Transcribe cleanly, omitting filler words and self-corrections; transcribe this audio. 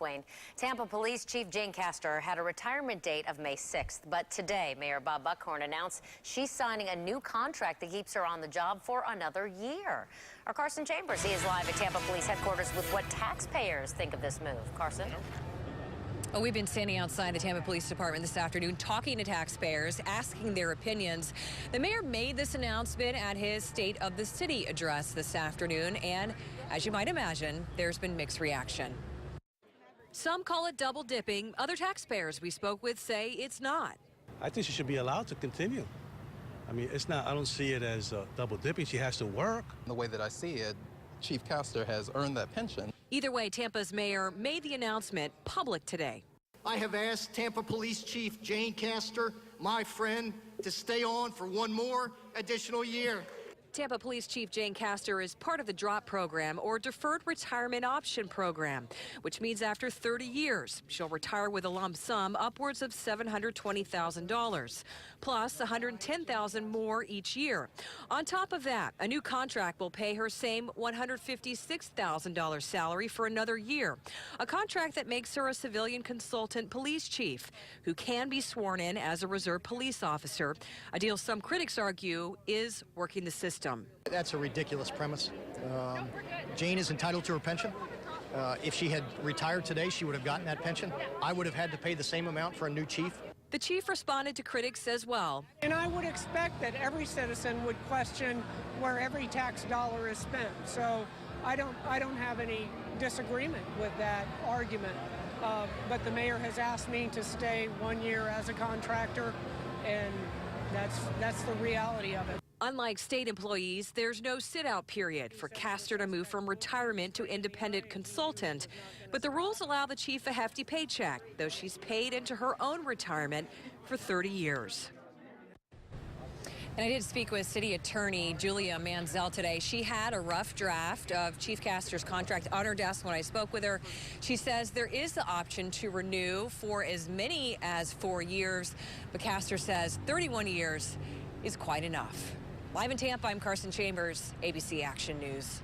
Wayne. Tampa Police Chief Jane Castor had a retirement date of May 6th, but today Mayor Bob Buckhorn announced she's signing a new contract that keeps her on the job for another year. Our Carson Chambers, he is live at Tampa Police headquarters with what taxpayers think of this move. Carson? Oh, we've been standing outside the Tampa Police Department this afternoon talking to taxpayers, asking their opinions. The mayor made this announcement at his State of the City address this afternoon, and as you might imagine, there's been mixed reaction. Some call it double dipping. Other taxpayers we spoke with say it's not. I think she should be allowed to continue. I mean, it's not, I don't see it as double dipping. She has to work. The way that I see it, Chief Castor has earned that pension. Either way, Tampa's mayor made the announcement public today. I have asked Tampa Police Chief Jane Castor, my friend, to stay on for one more additional year. Tampa Police Chief Jane Castor is part of the DROP program, or Deferred Retirement Option Program, which means after 30 years, she'll retire with a lump sum upwards of $720,000, plus $110,000 more each year. On top of that, a new contract will pay her same $156,000 salary for another year, a contract that makes her a civilian consultant police chief who can be sworn in as a reserve police officer, a deal some critics argue is working the system. That's a ridiculous premise. Jane is entitled to her pension. If she had retired today, she would have gotten that pension. I would have had to pay the same amount for a new chief. The chief responded to critics as well. And I would expect that every citizen would question where every tax dollar is spent. So I don't have any disagreement with that argument. But the mayor has asked me to stay 1 year as a contractor, and that's the reality of it. Unlike state employees, there's no sit-out period for Castor to move from retirement to independent consultant. But the rules allow the chief a hefty paycheck, though she's paid into her own retirement for 30 years. And I did speak with City Attorney Julia Manzel today. She had a rough draft of Chief Castor's contract on her desk when I spoke with her. She says there is the option to renew for as many as 4 years, but Castor says 31 years is quite enough. Live in Tampa, I'm Carson Chambers, ABC Action News.